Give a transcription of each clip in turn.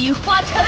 击花尘。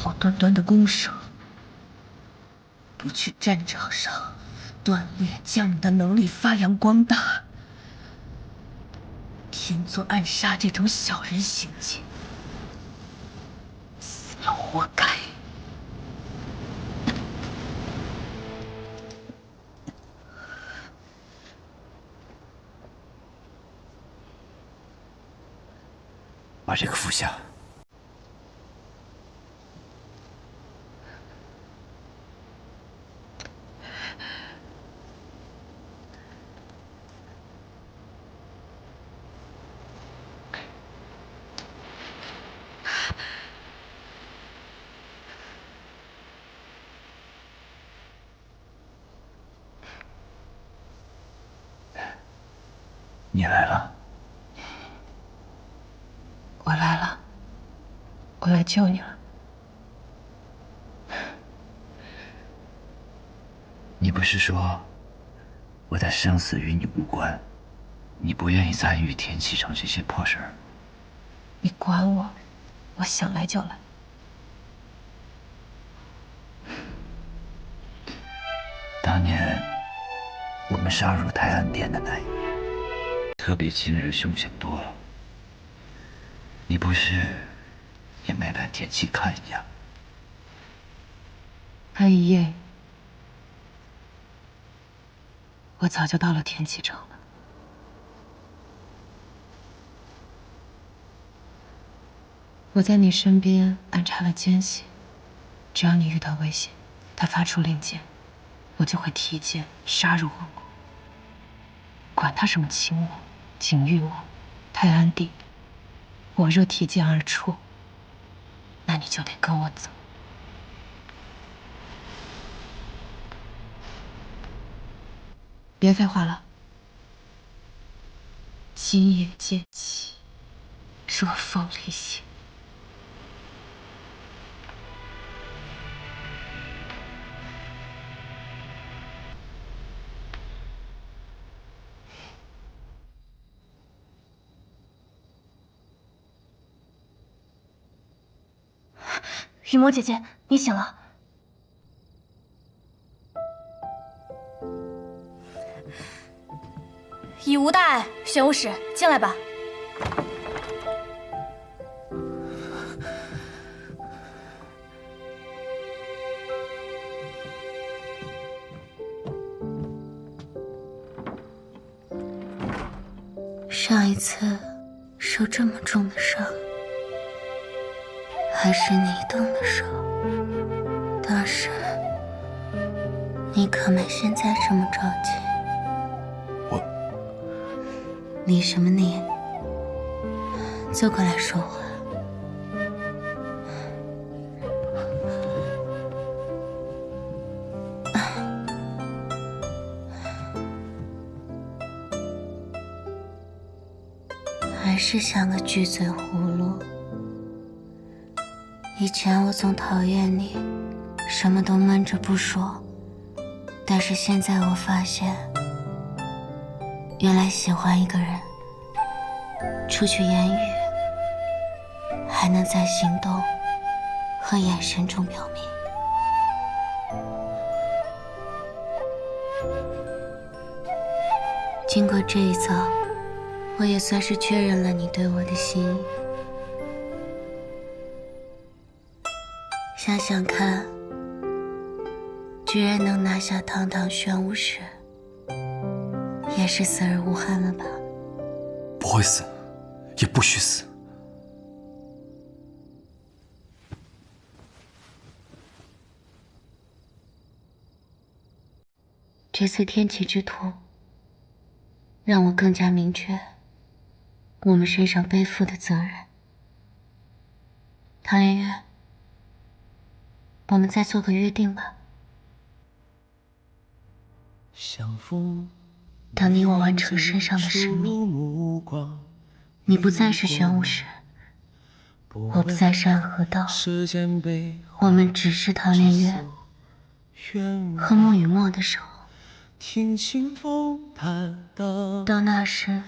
好端端的弓手，不去战场上锻炼，将你的能力发扬光大，偏做暗杀这种小人行径，死了活该。把这个服下。你来了。我来了，我来救你了。你不是说我的生死与你无关，你不愿意参与天启城这些破事儿？你管我，我想来就来。当年我们杀入泰安殿的那一夜，特别今日凶险多了。你不是也没来天启看一眼？那一夜，我早就到了天启城了。我在你身边安插了奸细，只要你遇到危险，他发出令箭，我就会提剑杀入魂宫。管他什么秦王、景誉王、泰安帝，我若提剑而出，那你就得跟我走。别废话了，今夜剑起，若凤离心。雨魔姐姐，你醒了。已无大碍，玄武使进来吧。上一次受这么重的伤，还是你动的手。当时你可没现在这么着急。理什么理？坐过来说话。还是像个巨嘴葫芦。以前我总讨厌你，什么都闷着不说，但是现在我发现，原来喜欢一个人，除去言语，还能在行动和眼神中表明。经过这一遭，我也算是确认了你对我的心意。想想看，居然能拿下堂堂玄武使，也是死而无憾了吧？会死，也不许死。这次天启之图，让我更加明确我们身上背负的责任。唐圆圆，我们再做个约定吧。当你我完成身上的使命，你不再是玄武石，我不再是暗河道，我们只是唐圆圆和沐雨墨的手。到那时，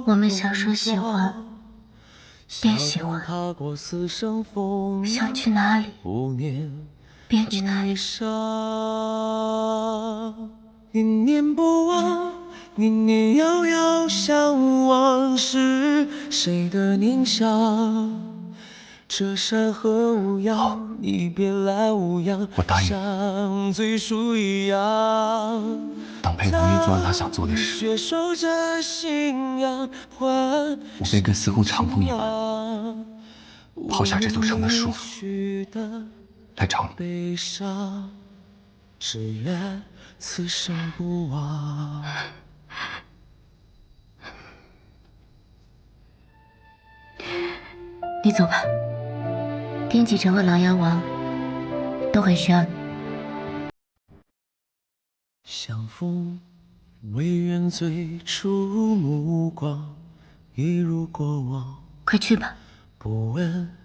我们想说喜欢便喜欢，想去哪里便去哪里。念念不忘，念念遥遥，向往是谁的念想？这山河无恙，你别来无恙，我答应像最初一样。当陪吴宁做完他想做的事，我便跟司空长风一般，抛下这座城的束缚，来找你。只愿此生不忘。你走吧，天启城和琅琊王都很需要你。相逢唯愿最初目光，一如过往。快去吧。不问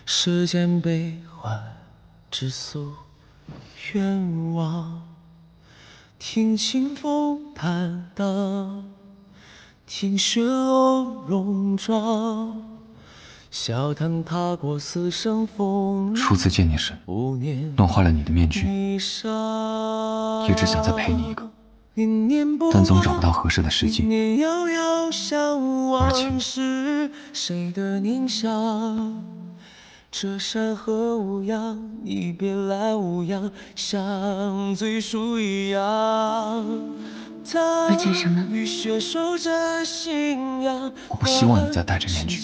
世间悲欢，只诉愿望。听清风坦荡，听雪落戎装。笑谈踏过死生风雨，初次见你时，弄坏了你的面具，一直想再陪你一个，但总找不到合适的时机。而且，这山河无恙，你别来无恙，像最初一样。而且什么？我不希望你再戴着面具，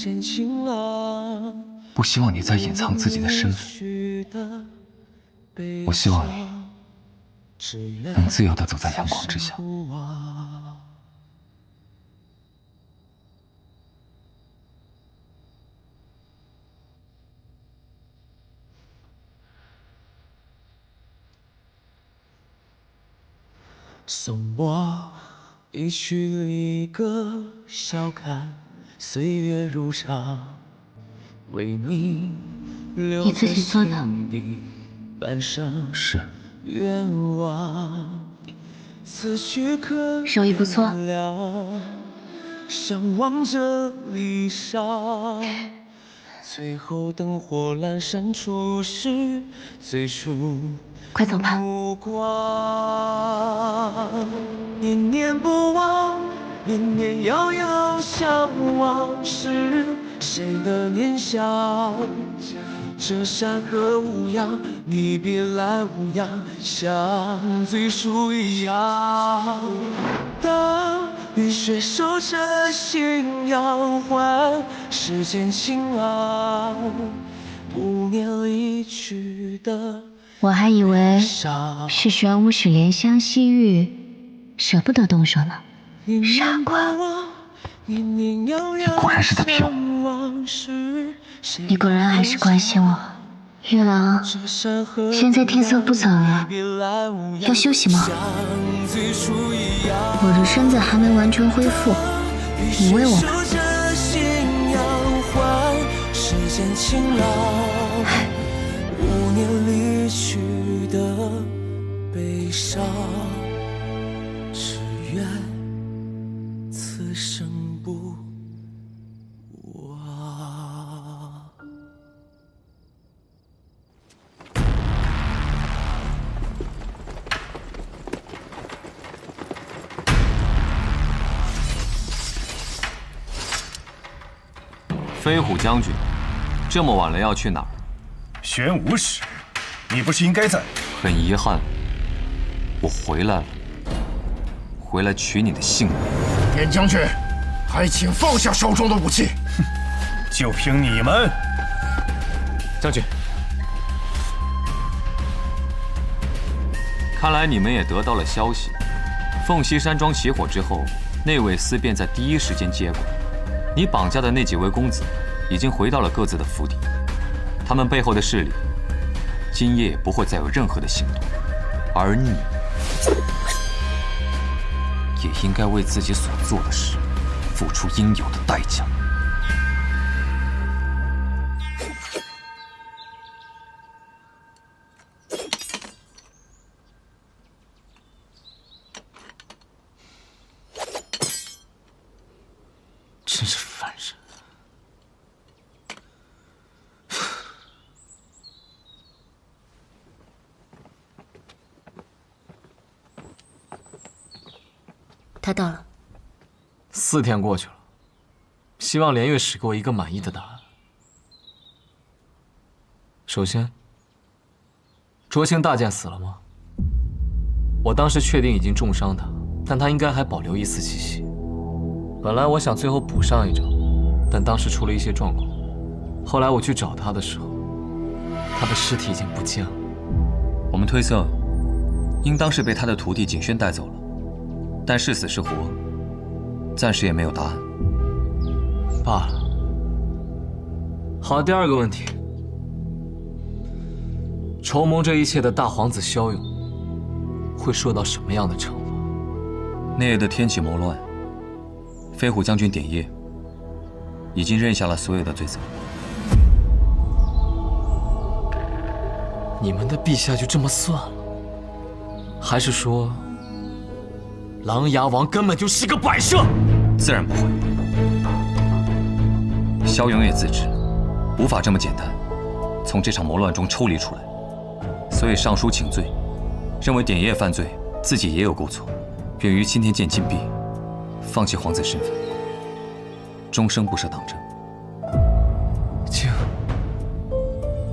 不希望你再隐藏自己的身份。我希望你能自由地走在阳光之下。送我一曲离歌，笑看岁月如常，为你留在心底半生愿望。此去可手艺不错，相望着离殇。最后灯火阑珊处是最初快走吧。目光，念念不忘，念念遥遥，向往是谁的念想？这山河无恙，你别来无恙，像最初一样。当雨雪守着信仰，换世间晴朗。不念离去的。我还以为是玄武使怜香惜玉，舍不得动手呢。傻瓜，你果然是在骗我。你果然还是关心我。月朗，现在天色不早了，要休息吗？我的身子还没完全恢复，你喂我吧。无念离去的悲伤，只愿此生不忘。飞虎将军，这么晚了要去哪儿？玄武使，你不是应该在？很遗憾，我回来了，回来取你的性命。燕将军，还请放下手中的武器。就凭你们，将军，看来你们也得到了消息。凤溪山庄起火之后，内卫司便在第一时间接过。你绑架的那几位公子，已经回到了各自的府邸。他们背后的势力，今夜也不会再有任何的行动。而你，也应该为自己所做的事，付出应有的代价。真是烦人！他到了。4天过去了，希望连月使给我一个满意的答案。首先，卓青大剑死了吗？我当时确定已经重伤他，但他应该还保留一丝气息。本来我想最后补上一招，但当时出了一些状况。后来我去找他的时候，他的尸体已经不见了。我们推测，应当是被他的徒弟景轩带走了，但是死是活，暂时也没有答案。罢了。好，第2个问题，筹谋这一切的大皇子萧勇会受到什么样的惩罚？那夜的天启谋乱，飞虎将军典业已经认下了所有的罪责。你们的陛下就这么算了？还是说，琅琊王根本就是个摆设？自然不会。萧勇也自知，无法这么简单从这场谋乱中抽离出来，所以上书请罪，认为典业犯罪，自己也有过错，便于青天剑禁闭，放弃皇子身份，终生不涉党争。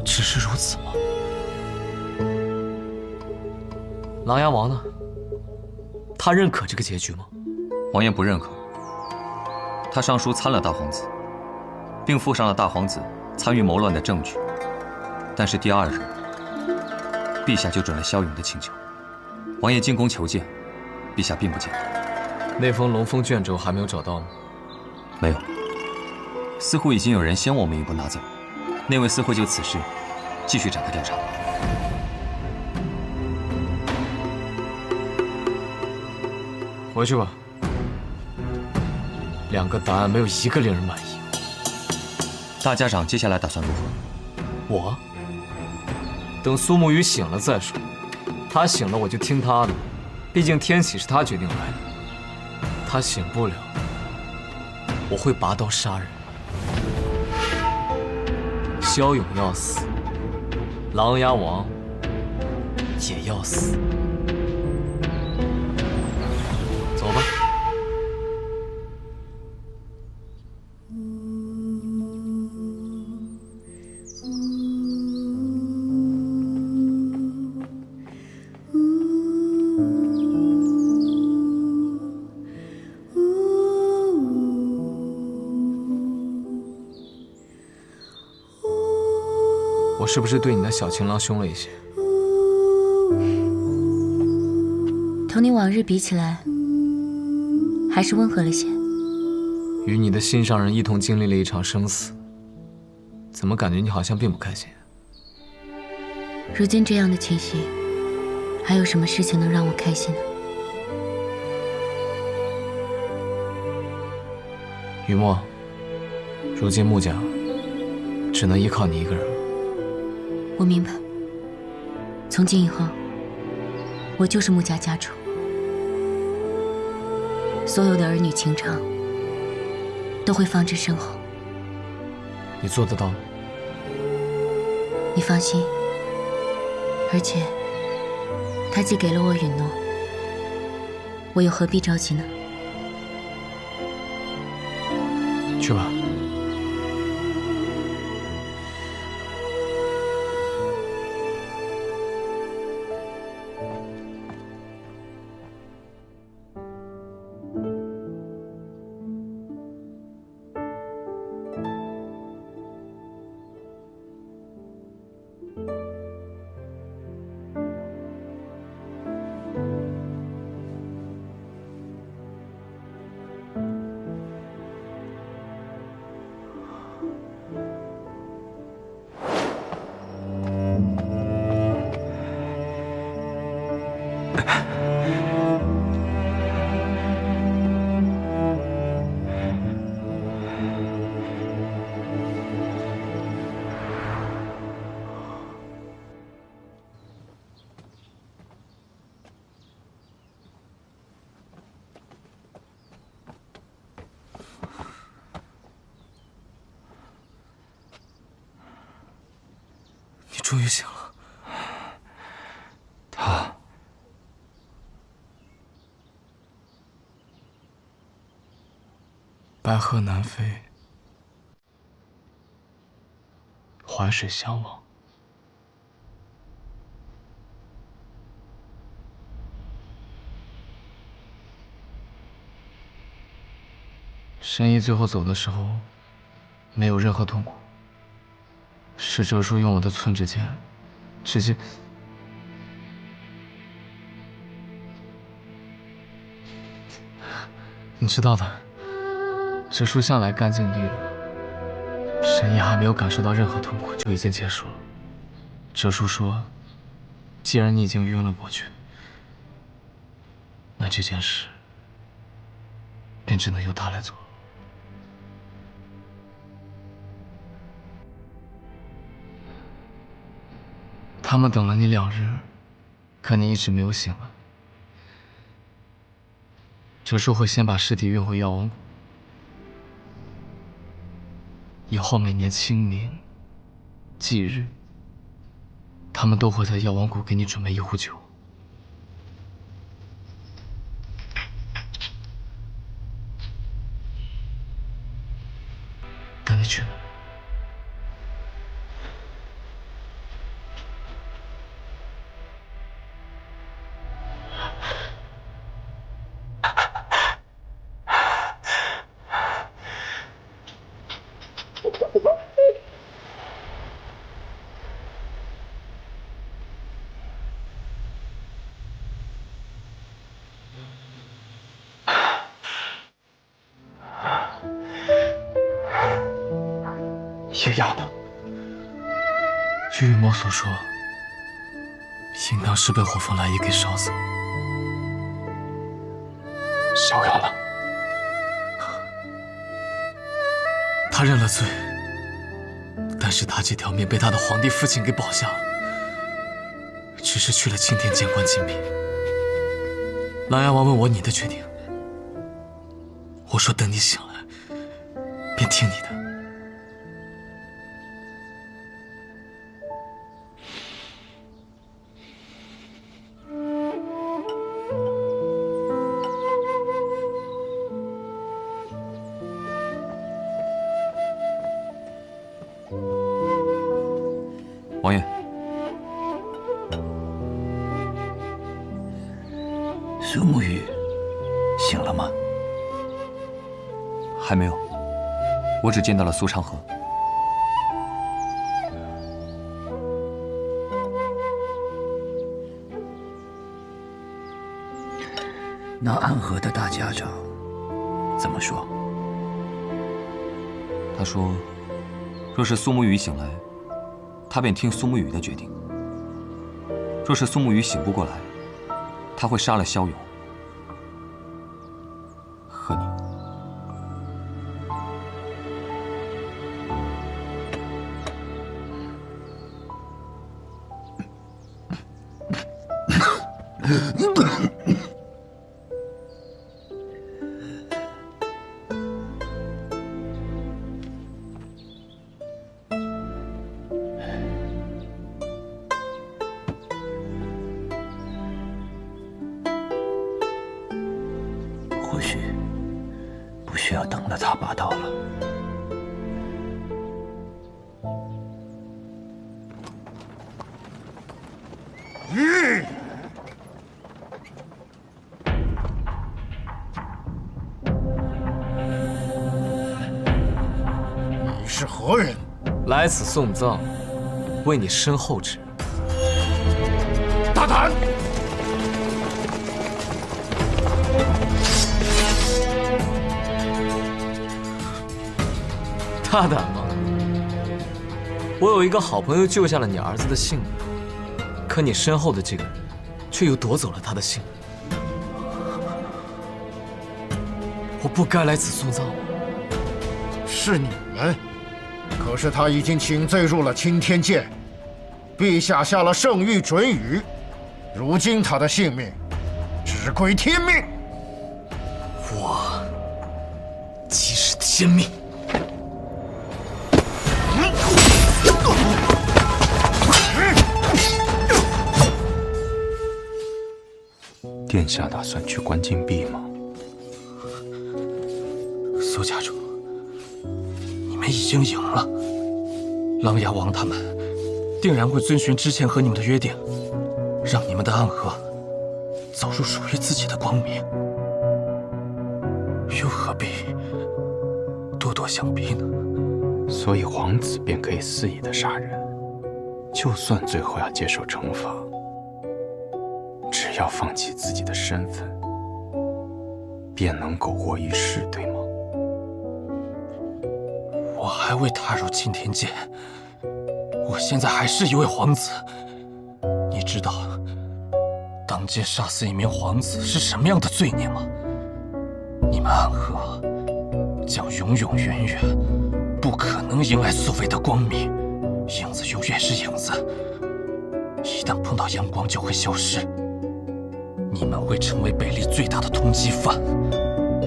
只是如此吗？琅琊王呢？他认可这个结局吗？王爷不认可。他上书参了大皇子，并附上了大皇子参与谋乱的证据。但是第2日，陛下就准了萧勇的请求。王爷进宫求见，陛下并不简单。那封龙凤卷轴还没有找到吗？没有，似乎已经有人先我们一步拿走。那位司会就此事继续展开调查。回去吧。2个答案没有一个令人满意。大家长接下来打算如何？我等苏沐雨醒了再说。他醒了我就听他的，毕竟天启是他决定来的。他醒不了，我会拔刀杀人。萧勇要死，琅琊王也要死。走吧。我是不是对你的小情郎凶了一些？同你往日比起来，还是温和了些。与你的心上人一同经历了一场生死，怎么感觉你好像并不开心？如今这样的情形，还有什么事情能让我开心呢？雨墨，如今穆家只能依靠你一个人了。我明白，从今以后，我就是穆家家主，所有的儿女情长都会放之身后。你做得到吗？你放心，而且他既给了我允诺，我又何必着急呢？去吧。你终于醒了。他白鹤南飞，淮水相望。神医最后走的时候，没有任何痛苦。是哲叔用我的寸指剑，直接……你知道的，哲叔向来干净利落。神医还没有感受到任何痛苦，就已经结束了。哲叔说，既然你已经晕了过去，那这件事便只能由他来做。他们等了你2日，可你一直没有醒来。哲叔会先把尸体运回药王谷，以后每年清明、忌日，他们都会在药王谷给你准备一壶酒。带你去哪？叶雅呢？据玉魔所说，应当是被火凤来意给烧死了。逍遥呢？他认了罪，但是他这条命被他的皇帝父亲给保下了，只是去了青天见官金匾。琅琊王问我你的决定，我说等你醒来，便听你的。王爷，苏沐雨醒了吗？还没有，我只见到了苏长河。那安和的大家长怎么说？他说，若是苏沐雨醒来，他便听苏沐雨的决定；若是苏沐雨醒不过来，他会杀了萧勇和你。或许不需要等了他拔刀了。你是何人？来此送葬。为你身后之人。大胆！大胆吗？我有一个好朋友救下了你儿子的性命，可你身后的这个人，却又夺走了他的性命。我不该来此送葬吗？是你们，可是他已经请罪入了青天剑，陛下下了圣谕准予，如今他的性命只归天命。我即是天命。殿下打算去关禁闭吗？苏家主，你们已经赢了，琅琊王他们定然会遵循之前和你们的约定，让你们的暗河走入属于自己的光明，又何必咄咄相逼呢？所以皇子便可以肆意的杀人，就算最后要接受惩罚，只要放弃自己的身份，便能苟活于世，对吗？我还未踏入青天剑，我现在还是一位皇子。你知道当街杀死一名皇子是什么样的罪孽吗？你们暗河将永永远远不可能迎来所谓的光明，影子永远是影子，一旦碰到阳光就会消失。你们会成为北厉最大的通缉犯，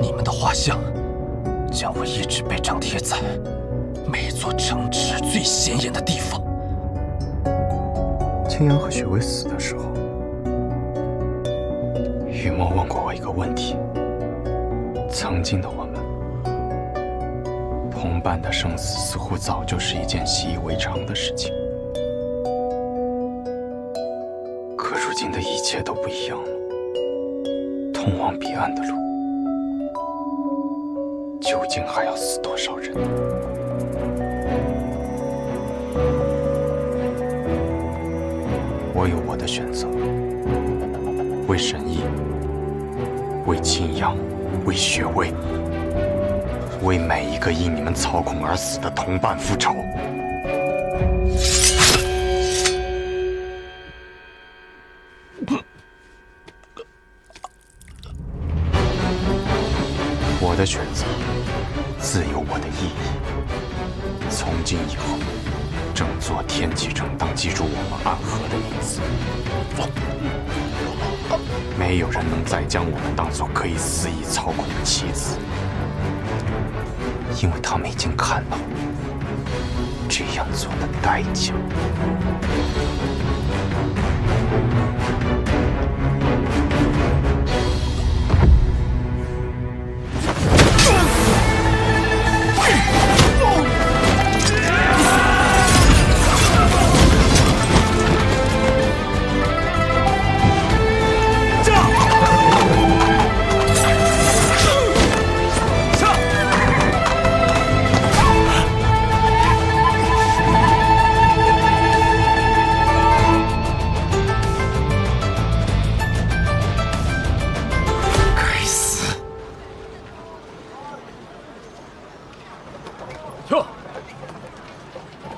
你们的画像将会一直被张贴在每座城池最显眼的地方。青阳和雪薇死的时候，雨墨问过我一个问题：曾经的我们，同伴的生死似乎早就是一件习以为常的事情。可如今的一切都不一样了，通往彼岸的路，究竟还要死多少人？我有我的选择，为神医，为青阳，为雪薇，为每一个因你们操控而死的同伴复仇。我的选择自有我的意义。从今以后，整座天启城当记住我们暗河的名字。没有人能再将我们当作可以肆意操控的棋子，因为他们已经看到这样做的代价。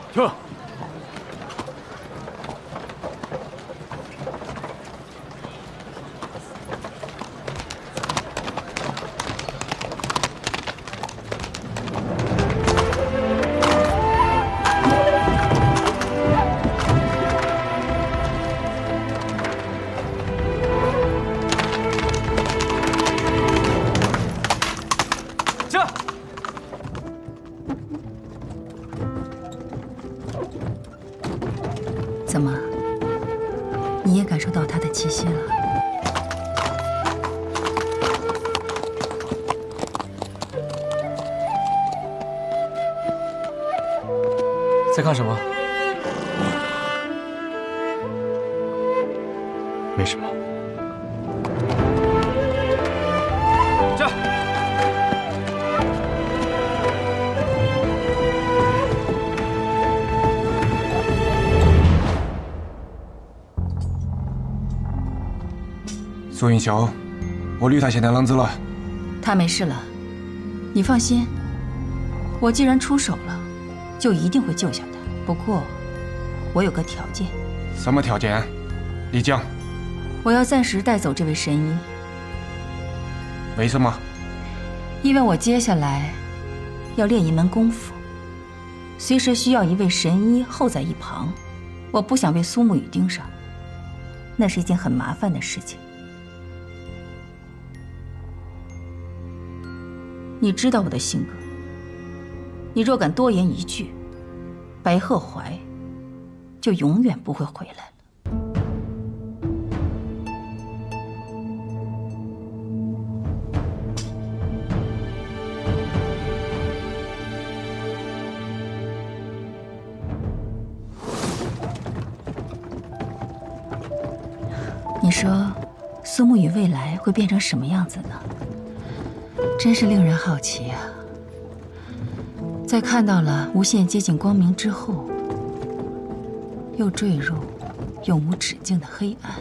停！怎么，你也感受到他的气息了？在干什么？没什么。这。苏云霄，我捋他现在啷子了？他没事了，你放心。我既然出手了，就一定会救下他。不过，我有个条件。什么条件？你讲。我要暂时带走这位神医。为什么？因为我接下来要练一门功夫，随时需要一位神医候在一旁。我不想被苏沐雨盯上，那是一件很麻烦的事情。你知道我的性格，你若敢多言一句，白鹤怀就永远不会回来了。你说，苏沐雨未来会变成什么样子呢？真是令人好奇呀！在看到了无限接近光明之后，又坠入永无止境的黑暗。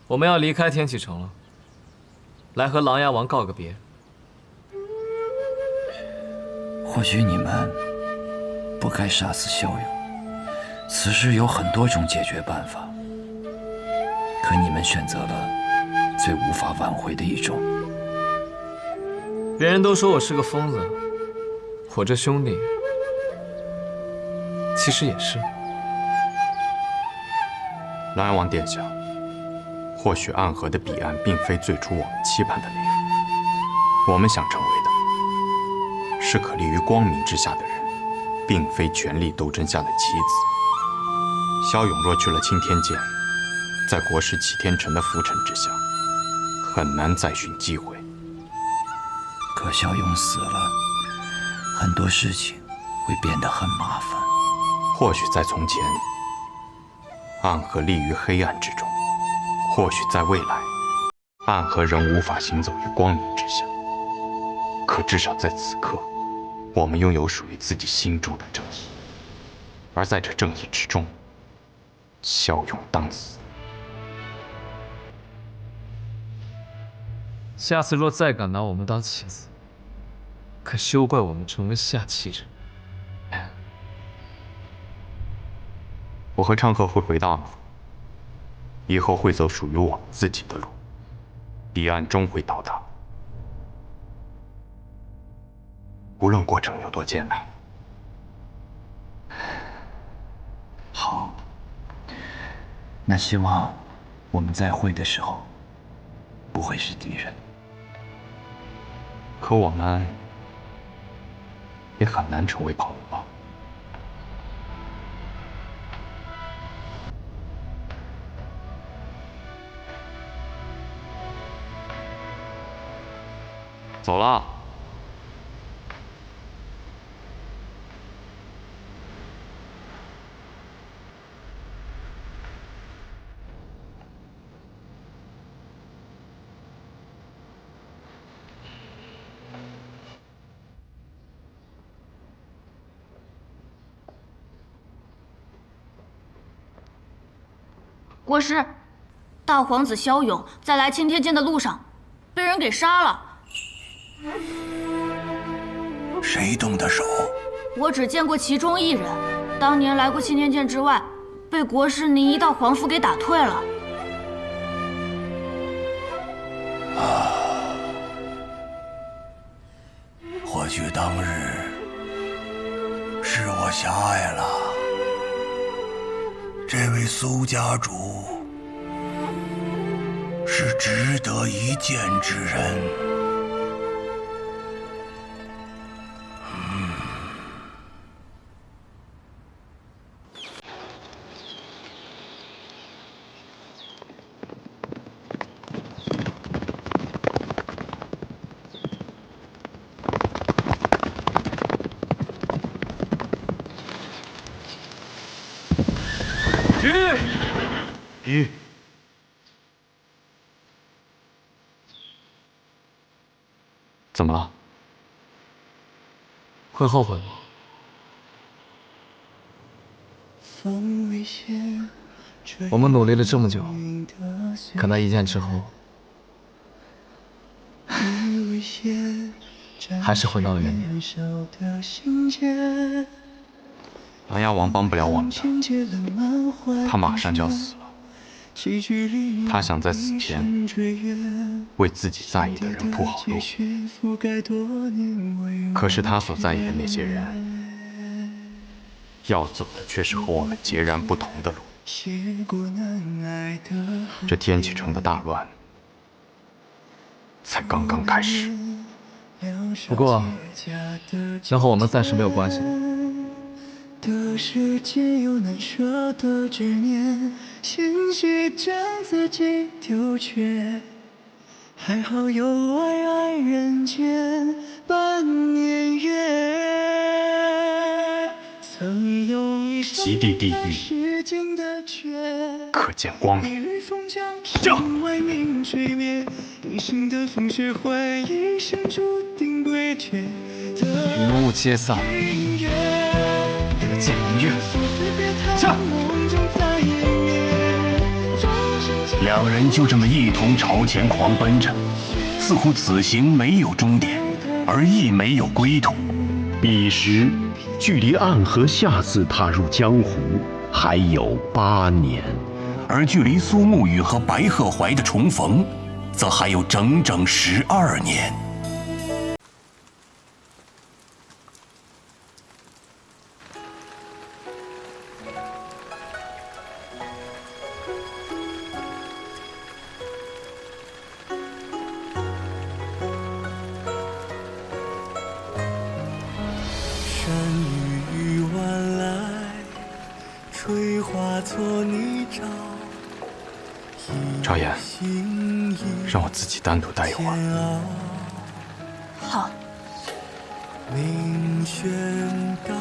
我们要离开天启城了，来和琅琊王告个别。或许你们不该杀死萧勇，此事有很多种解决办法，可你们选择了最无法挽回的一种。别人都说我是个疯子，我这兄弟其实也是。琅琊王殿下，或许暗河的彼岸并非最初我们期盼的那样，我们想成为的是可立于光明之下的人，并非权力斗争下的棋子。萧勇若去了青天剑，在国师齐天辰的浮沉之下，很难再寻机会。可萧勇死了，很多事情会变得很麻烦。或许在从前，暗河立于黑暗之中；或许在未来，暗河仍无法行走于光明之下。可至少在此刻，我们拥有属于自己心中的正义，而在这正义之中，骁勇当死。下次若再敢拿我们当棋子，可休怪我们成为下棋人。我和昌河会回到暗河，以后会走属于我们自己的路，彼岸终会到达。无论过程有多艰难。好，那希望我们再会的时候，不会是敌人。可我们也很难成为朋友吧？走了。国师，大皇子萧勇在来青天剑的路上被人给杀了。谁动的手？我只见过其中一人，当年来过青天剑之外，被国师您一道皇符给打退了。或许当日是我狭隘了。这位苏家主是值得一见之人。咦？怎么了？会后悔吗？我们努力了这么久，可那一剑之后，还是回到了原点。琅琊王帮不了我们的，他马上就要死了。他想在死前为自己在意的人铺好路，可是他所在意的那些人，要走的却是和我们截然不同的路。这天启城的大乱才刚刚开始。不过，那和我们暂时没有关系。的世界有难舍的执念，兴许将自己丢却。还好有爱人间半年月。曾有一极地地狱，可见光明。这。云雾皆散，得见一月。下。两人就这么一同朝前狂奔着，似乎此行没有终点，而亦没有归途。彼时，距离暗河下次踏入江湖还有8年，而距离苏沐雨和白鹤怀的重逢，则还有整整12年。赵岩，让我自己单独待一会儿。好。明轩高，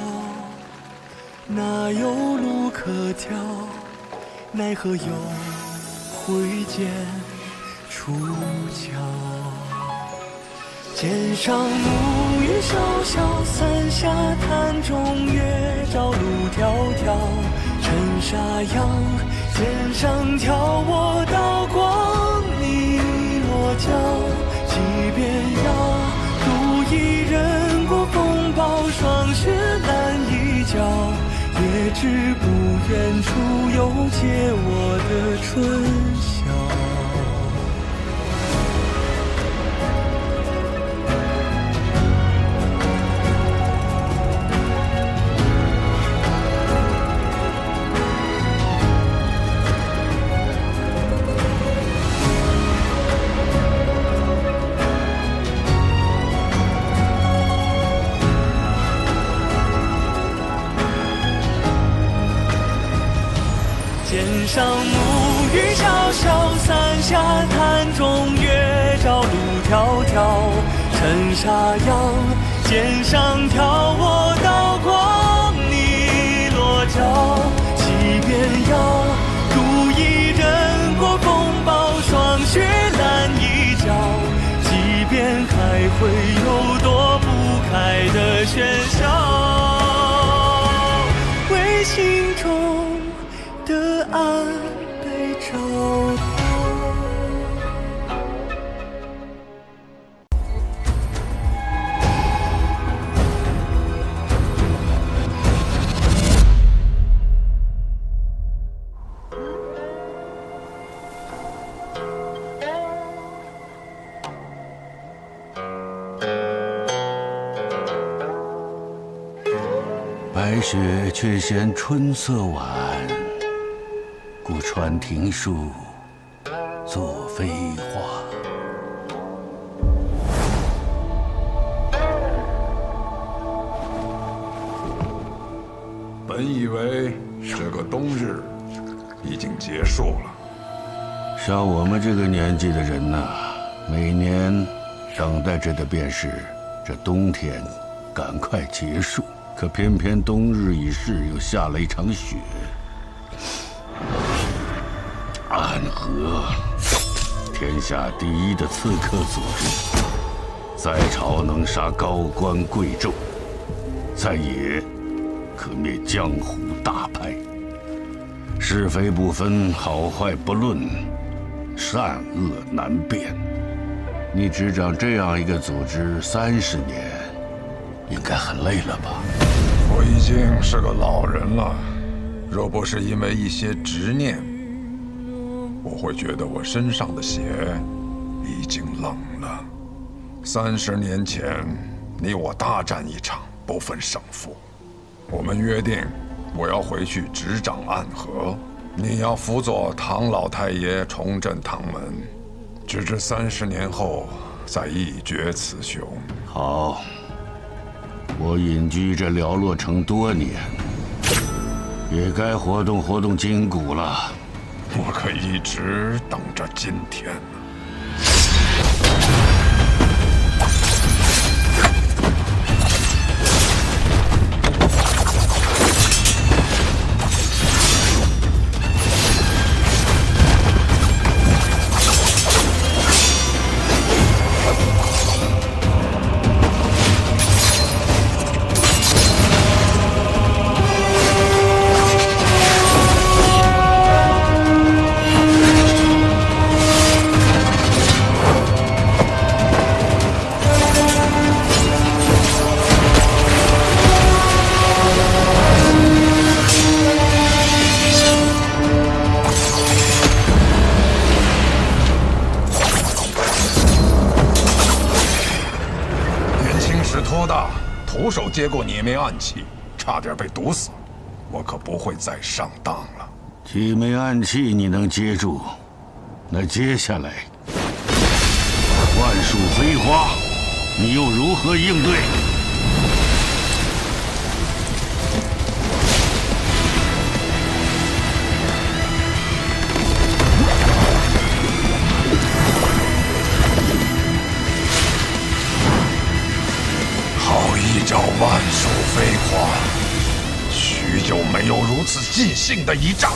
哪有路可挑？奈何有挥剑出鞘。剑上暮雨潇潇，伞下潭中月照路迢迢。尘沙扬，剑上挑我刀光你落脚。即便要独一人过风暴，霜雪难一角，也知不远处有借我的春宵。剑上暮雨潇潇，伞下潭中月照路迢迢。尘沙扬，剑上挑我刀光你落脚。即便要独一人过风暴，霜雪难一角。即便还会有躲不开的喧嚣，为心中的安被找到。白雪却嫌春色晚，故穿庭树作飞花。本以为这个冬日已经结束了，像我们这个年纪的人呐，每年等待着的便是这冬天赶快结束。可偏偏冬日已逝，又下了一场雪。暗河，天下第一的刺客组织，在朝能杀高官贵胄，在野，可灭江湖大派。是非不分，好坏不论，善恶难辨。你执掌这样一个组织30年，应该很累了吧？我已经是个老人了，若不是因为一些执念，我会觉得我身上的血已经冷了。30年前，你我大战一场，不分胜负。我们约定，我要回去执掌暗河，你要辅佐唐老太爷重振唐门，直至30年后再一决雌雄。好，我隐居这寥落城多年，也该活动活动筋骨了。我可一直等着今天呢。徒手接过孽魅暗器，差点被毒死，我可不会再上当了。体魅暗器你能接住，那接下来万树飞花，你又如何应对？一招万树飞花，许久没有如此尽兴的一战。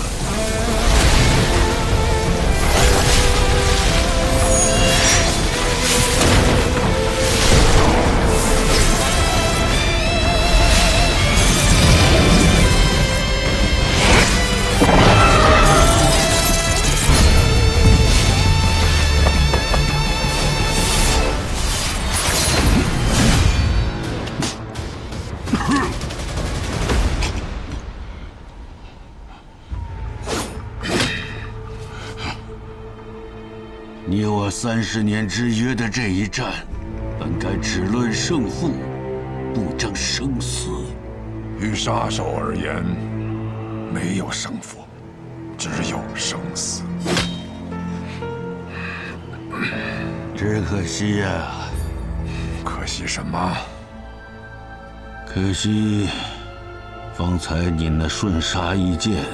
你我30年之约的这一战，本该只论胜负，不争生死。于杀手而言，没有胜负，只有生死。只可惜呀，可惜什么？可惜，方才你那瞬杀一剑，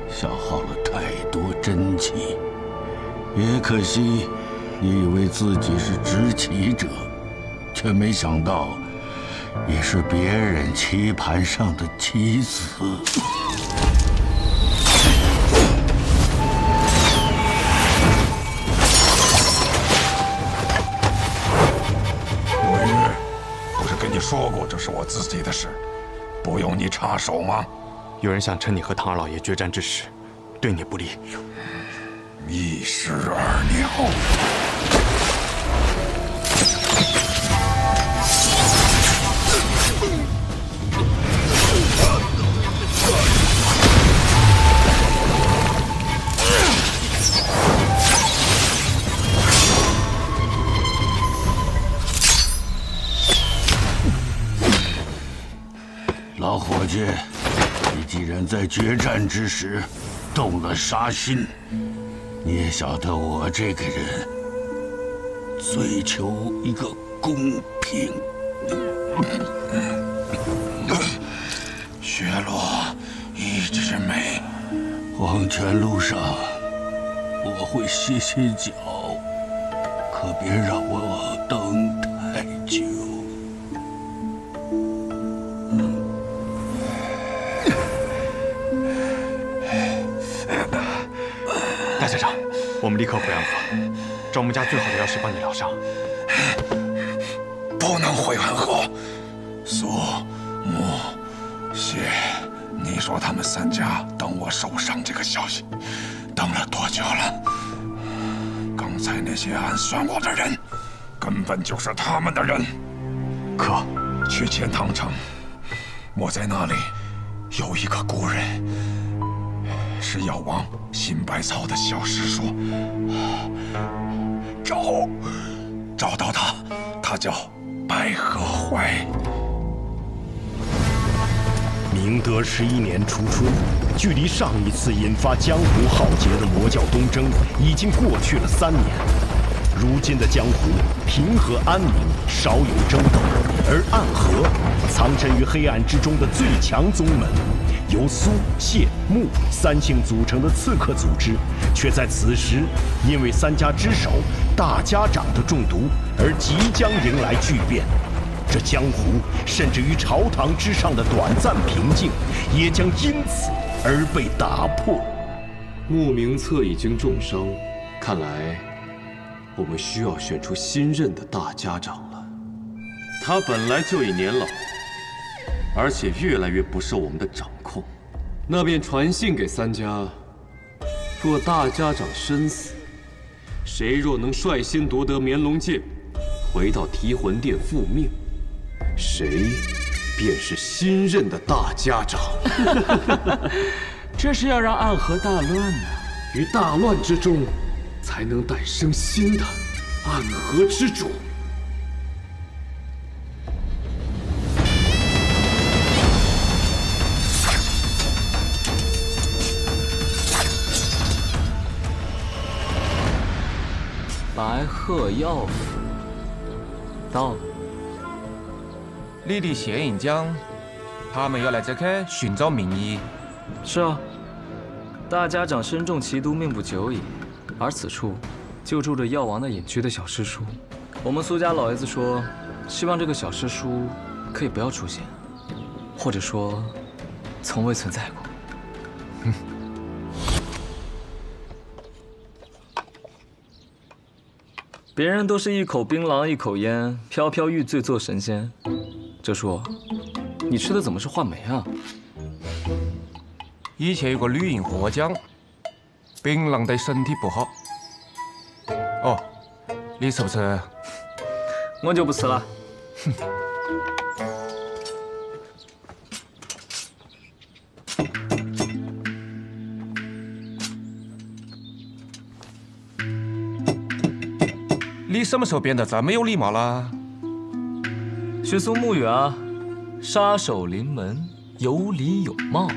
消耗了太多真气。也可惜，你以为自己是执棋者，却没想到，也是别人棋盘上的棋子。罗玉，不是跟你说过这是我自己的事，不用你插手吗？有人想趁你和唐二老爷决战之时，对你不利。一石二鸟。老伙计，你既然在决战之时动了杀心，你也晓得我这个人追求一个公平。雪落一枝梅，黄泉路上我会歇歇脚，可别让我等太久。大校长，我们立刻回安河，找我们家最好的药师帮你疗伤。不能回安河，苏母、谢，你说他们三家等我受伤这个消息，等了多久了？刚才那些暗算我的人，根本就是他们的人。可，去钱塘城，我在那里有一个故人，是药王辛百草的小师叔。找到他，他叫白鹤怀。明德11年初春，距离上一次引发江湖浩劫的魔教东征已经过去了3年。如今的江湖平和安宁，少有争斗，而暗河藏身于黑暗之中的最强宗门，由苏、谢、穆3姓组成的刺客组织，却在此时因为3家之首大家长的中毒而即将迎来巨变。这江湖甚至于朝堂之上的短暂平静，也将因此而被打破。穆名策已经重伤，看来我们需要选出新任的大家长了。他本来就已年老，而且越来越不受我们的掌控。那便传信给3家，若大家长身死，谁若能率先夺得绵龙剑，回到提魂殿复命，谁便是新任的大家长。这是要让暗河大乱呢。于大乱之中，才能诞生新的暗河之主。白鹤药府到了。你的谢银江，他们要来这里寻找名医。是啊，大家长身中奇毒，命不久矣。而此处就住着药王的隐居的小师叔。我们苏家老爷子说，希望这个小师叔可以不要出现，或者说从未存在过。别人都是一口槟榔一口烟，飘飘欲醉做神仙。这叔，你吃的怎么是话梅啊？以前有个女人和我讲，槟榔对身体不好。哦，你吃不吃？我就不吃了。哼。你什么时候变得这么有礼貌了？学苏沐雨啊，杀手临门，有礼有貌。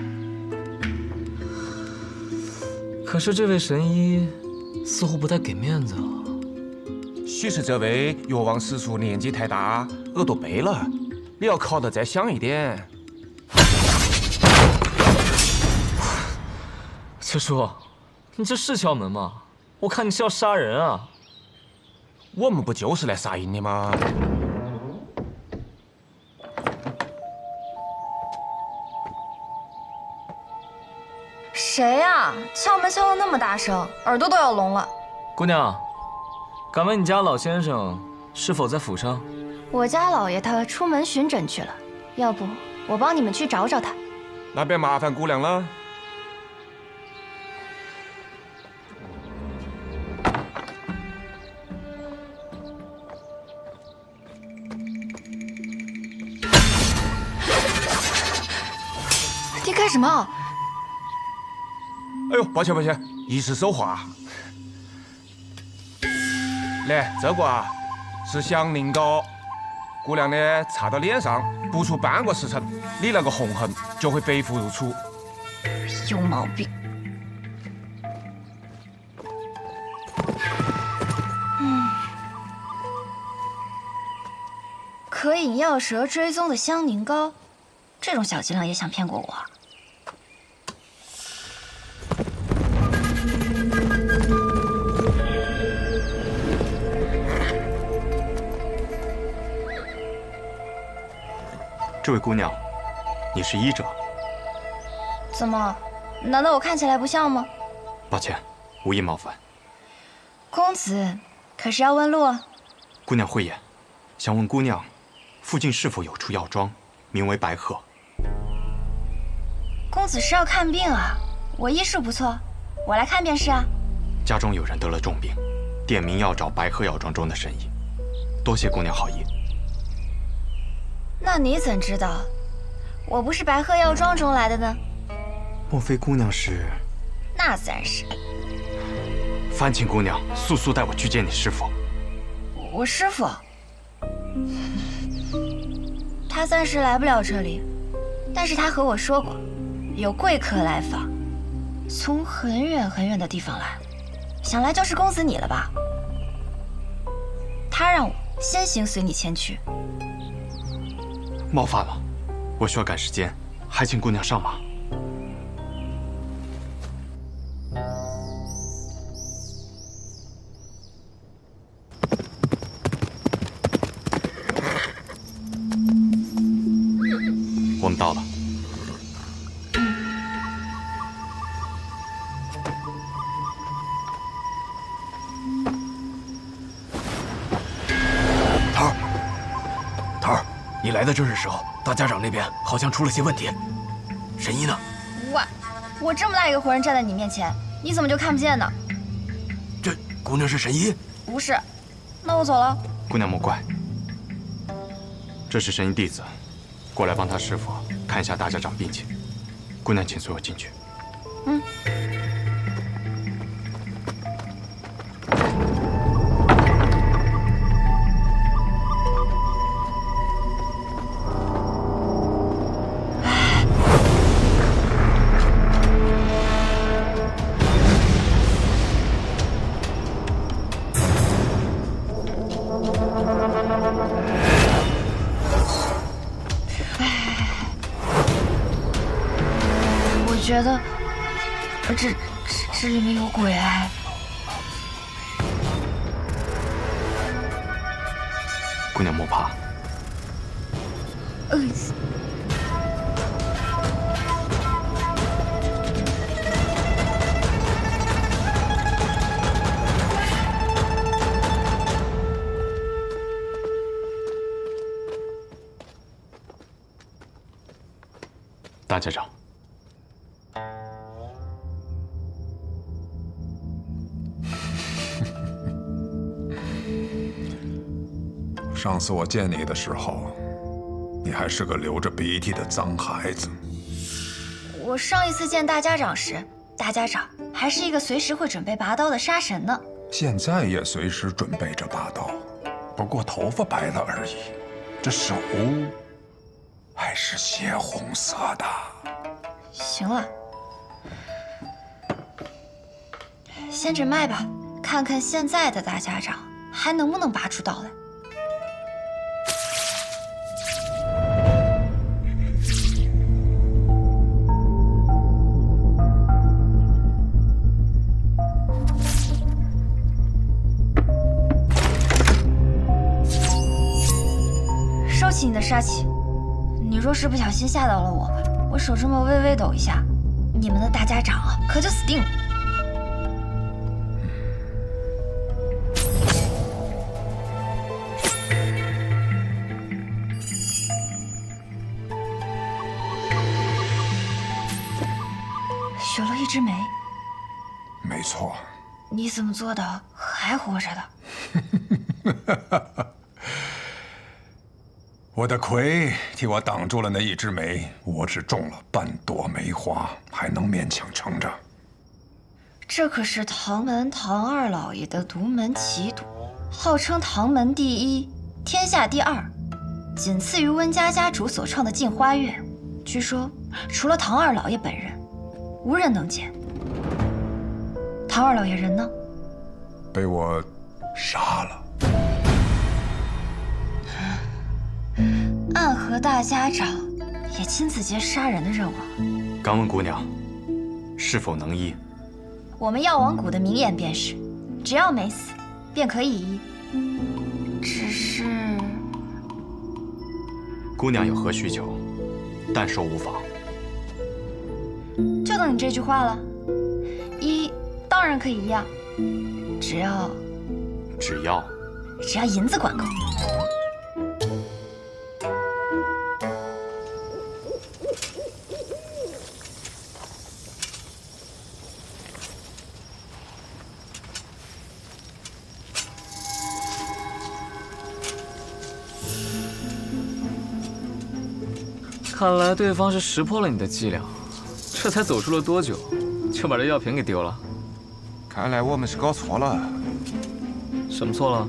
可是这位神医似乎不太给面子啊。许是这位药王师叔年纪太大，耳朵背了，你要考得再响一点。师叔，你这是敲门吗？我看你是要杀人啊！我们不就是来杀人的吗？谁呀？敲门敲得那么大声，耳朵都要聋了。姑娘，敢问你家老先生是否在府上？我家老爷他出门巡诊去了，要不我帮你们去找找他。那便麻烦姑娘了。你干什么？哎呦，抱歉抱歉，一时手滑。来，这个啊是响铃膏，姑娘呢擦到脸上，不出半个时辰，你那个红痕就会白复如初。有毛病。可以药蛇追踪的香凝膏，这种小伎俩也想骗过我？这位姑娘，你是医者？怎么？难道我看起来不像吗？抱歉，无意冒犯。公子，可是要问路啊？姑娘慧眼，想问姑娘，附近是否有处药庄？名为白鹤。公子是要看病啊？我医术不错，我来看便是啊。家中有人得了重病，点名要找白鹤药庄中的神医，多谢姑娘好意。那你怎知道我不是白鹤药庄中来的呢？莫非姑娘是？那自然是。烦请姑娘速速带我去见你师父。我师父，他暂时来不了这里，但是他和我说过，有贵客来访，从很远很远的地方来，想来就是公子你了吧？他让我先行随你前去。冒犯了，我需要赶时间，还请姑娘上马。我们到了。桃儿，你来的正是时候。大家长那边好像出了些问题。神医呢？我这么大一个活人站在你面前，你怎么就看不见呢？这姑娘是神医？不是。那我走了。姑娘莫怪，这是神医弟子，过来帮他师傅看一下大家长病情。姑娘，请随我进去。嗯。我觉得这里面有鬼哎！姑娘莫怕。大家长。上次我见你的时候，你还是个流着鼻涕的脏孩子。我上一次见大家长时，大家长还是一个随时会准备拔刀的杀神呢。现在也随时准备着拔刀，不过头发白了而已。这手还是血红色的。行了，先诊脉吧，看看现在的大家长还能不能拔出刀来。收起你的杀气，你若是不小心吓到了我手这么微微抖一下，你们的大家长啊可就死定了。许了一枝梅。没错。你怎么做到还活着的？我的魁替我挡住了那一枝梅，我只种了半朵梅花，还能勉强撑着。这可是唐门唐二老爷的独门奇毒，号称唐门第一，天下第二，仅次于温家家主所创的镜花月。据说除了唐二老爷本人，无人能解。唐二老爷人呢？被我杀了。暗河大家长也亲自接杀人的任务。敢问姑娘，是否能医？我们药王谷的名言便是，只要没死，便可以医。只是，姑娘有何需求，但说无妨。就等你这句话了。医当然可以医啊，只要银子管够。看来对方是识破了你的伎俩，这才走出了多久，就把这药瓶给丢了。看来我们是搞错了。什么错了？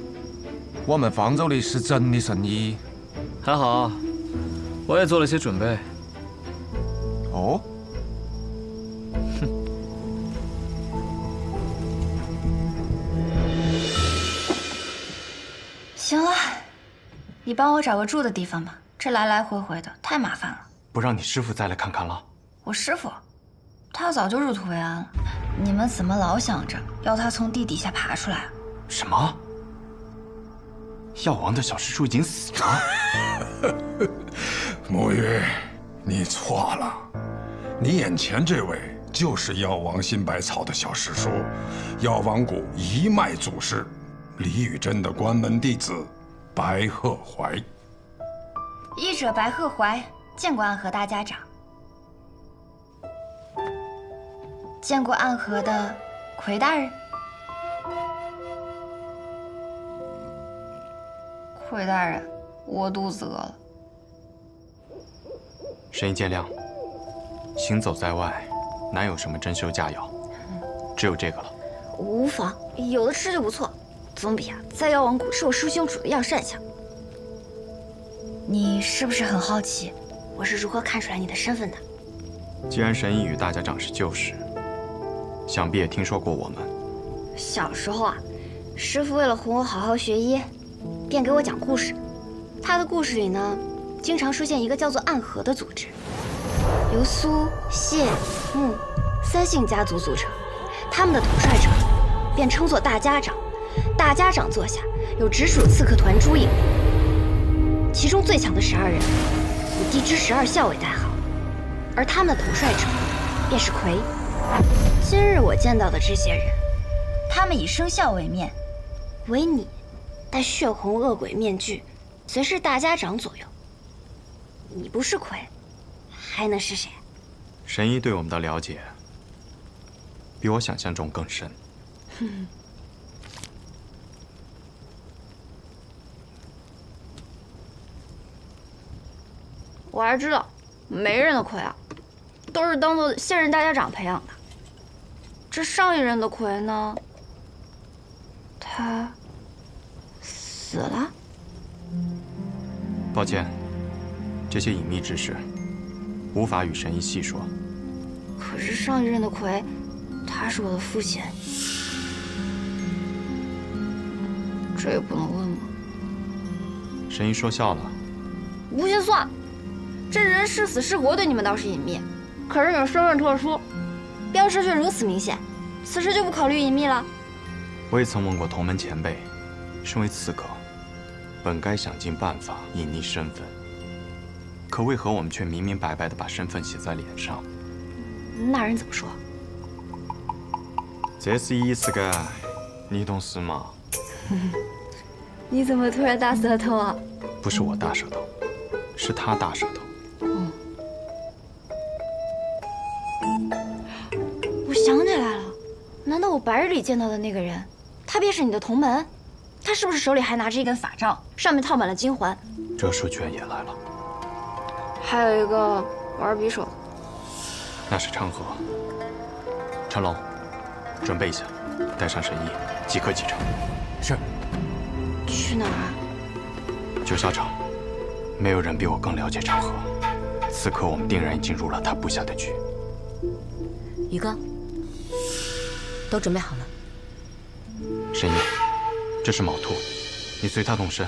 我们放走的是真的生意。还好，我也做了些准备。哦。 行了，你帮我找个住的地方吧，这来来回回的太麻烦了。不让你师傅再来看看了？我师傅，他早就入土为安了。你们怎么老想着要他从地底下爬出来啊？什么？药王的小师叔已经死了？沐玉，你错了，你眼前这位就是药王新百草的小师叔，药王谷一脉祖师。 李宇珍的关门弟子白鹤怀，医者白鹤怀，见过暗河大家长。见过暗河的魁大人。魁大人，我肚子饿了。神医见谅，行走在外，难有什么珍馐佳肴，只有这个了。无妨，有的吃就不错。 总比在药王谷吃我师兄煮的药膳香。你是不是很好奇，我是如何看出来你的身份的？既然神医与大家长是旧识，想必也听说过我们。小时候啊，师傅为了哄我好好学医，便给我讲故事。他的故事里呢，经常出现一个叫做暗河的组织，由苏、谢、穆三姓家族组成，他们的统帅者便称作大家长。 大家长座下有直属刺客团诸营，其中最强的12人以地之12校为代号，而他们的统帅者便是魁。今日我见到的这些人，他们以生肖为面，唯你戴血红恶鬼面具，随侍大家长左右。你不是魁，还能是谁？神医对我们的了解，比我想象中更深。我还知道，每人的魁啊，都是当做现任大家长培养的。这上一任的魁呢，他死了。抱歉，这些隐秘之事无法与神医细说。可是上一任的魁，他是我的父亲，这也不能问吗？神医说笑了。不信算。 这人是死是活对你们倒是隐秘，可是你身份特殊，标识却如此明显，此时就不考虑隐秘了。我也曾问过同门前辈，身为刺客，本该想尽办法隐匿身份，可为何我们却明明白白地把身份写在脸上？那人怎么说？这是意思个，你懂事吗？你怎么突然大舌头啊？不是我大舌头，是他大舌头。 我想起来了，难道我白日里见到的那个人，他便是你的同门？他是不是手里还拿着一根法杖，上面套满了金环？这书居然也来了。还有一个玩匕首，那是陈和。陈龙，准备一下，带上神医，即刻启程。是。去哪儿啊？九霄城，没有人比我更了解陈和。此刻我们定然已经入了他布下的局。宇哥，都准备好了。神医，这是卯兔，你随他动身，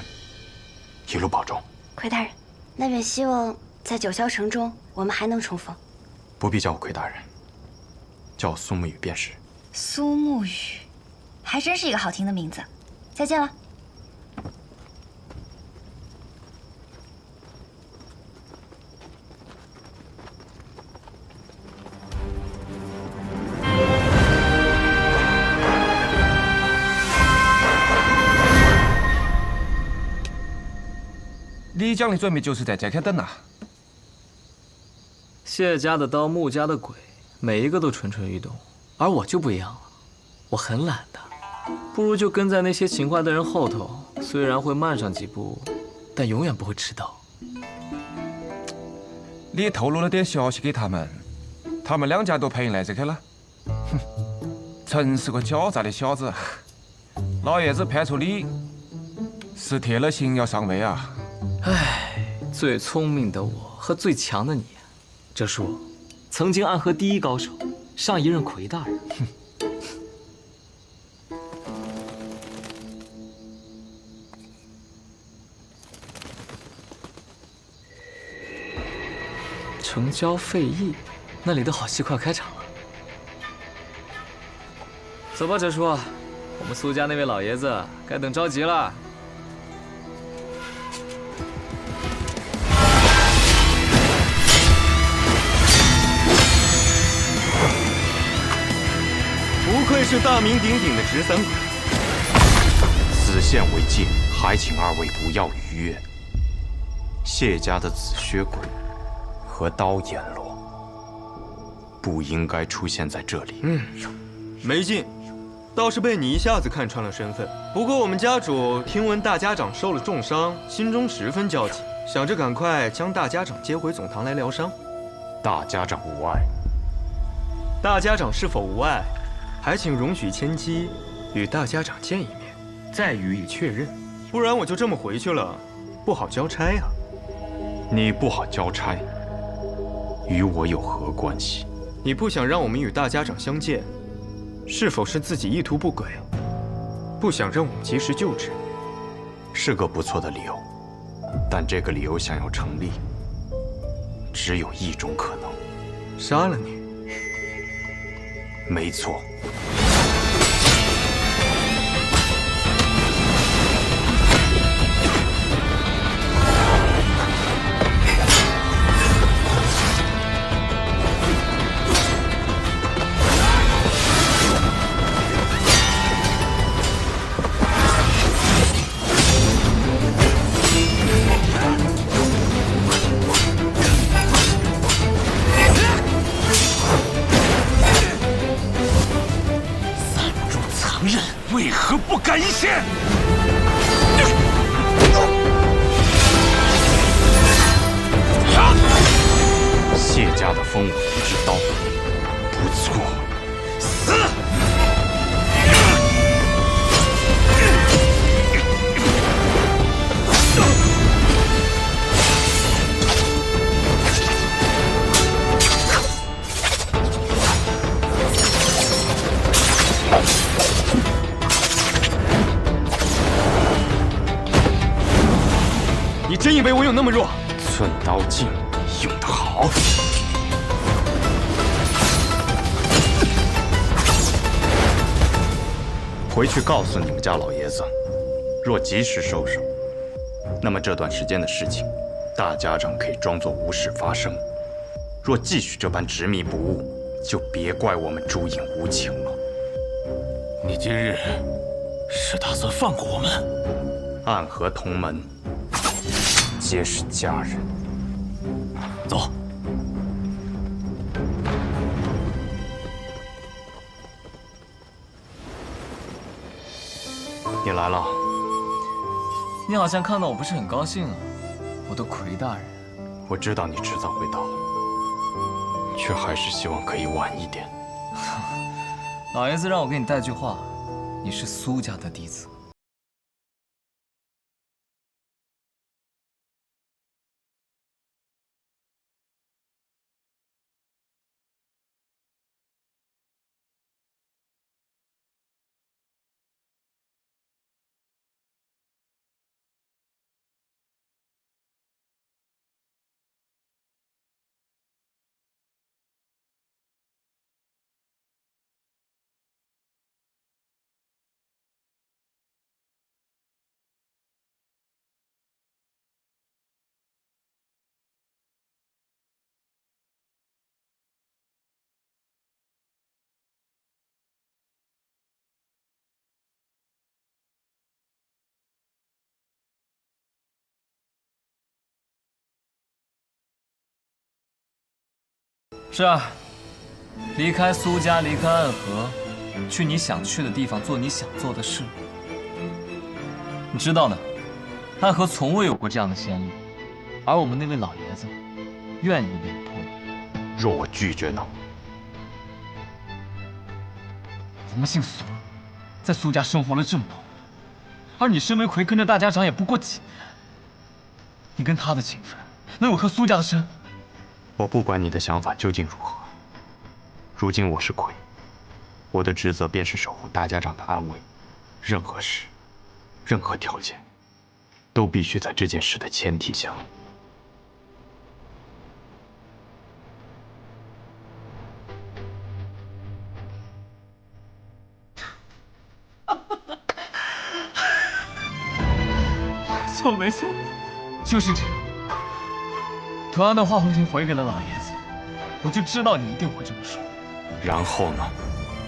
一路保重。魁大人，那便希望在九霄城中我们还能重逢。不必叫我魁大人，叫我苏沐雨便是。苏沐雨，还真是一个好听的名字。再见了。你讲的准备就是在这边等啊。谢家的刀，穆家的鬼，每一个都蠢蠢欲动，而我就不一样了，我很懒的，不如就跟在那些勤快的人后头，虽然会慢上几步，但永远不会迟到。你透露了点消息给他们，他们两家都陪你来这去了。哼，真是个狡诈的小子。老爷子派出你，是铁了心要上位啊。唉，最聪明的我和最强的你，这书曾经暗合第一高手，上一任魁大人。哼。城郊废邑，那里的好戏快开场了。走吧，哲叔，我们苏家那位老爷子该等着急了。不愧是大名鼎鼎的直三鬼。此线为界，还请二位不要逾越。谢家的紫靴鬼和刀阎罗不应该出现在这里。没劲，倒是被你一下子看穿了身份。不过我们家主听闻大家长受了重伤，心中十分焦急，想着赶快将大家长接回总堂来疗伤。大家长无碍。大家长是否无碍，还请容许千机与大家长见一面，再予以确认。不然我就这么回去了，不好交差啊。你不好交差，与我有何关系？你不想让我们与大家长相见，是否是自己意图不轨，不想让我们及时救治？是个不错的理由，但这个理由想要成立，只有一种可能：杀了你。没错。为何不敢一献？谢家的风舞一之刀，不错。死！你真以为我有那么弱？寸刀劲，用得好。回去告诉你们家老爷子，若及时收手，那么这段时间的事情，大家长可以装作无事发生；若继续这般执迷不悟，就别怪我们朱隐无情了。你今日是打算放过我们？暗合同门，皆是家人。走。你来了。你好像看到我不是很高兴啊，我的魁大人。我知道你迟早会到，却还是希望可以晚一点。老爷子让我给你带句话，你是苏家的弟子。是啊，离开苏家，离开暗河，去你想去的地方，做你想做的事。你知道呢，暗河从未有过这样的先例，而我们那位老爷子，愿意变通。若我拒绝呢？我们姓苏，在苏家生活了这么多年，而你申为魁跟着大家长也不过几年，你跟他的情分能有和苏家的深？我不管你的想法究竟如何，如今我是魁，我的职责便是守护大家长的安危。任何事，任何条件，都必须在这件事的前提下。错没错，就是这样。同样的话，我先回给了老爷子，我就知道你一定会这么说。然后呢？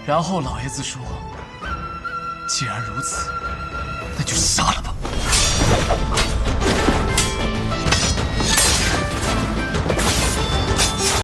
然后老爷子说，既然如此，那就杀了吧。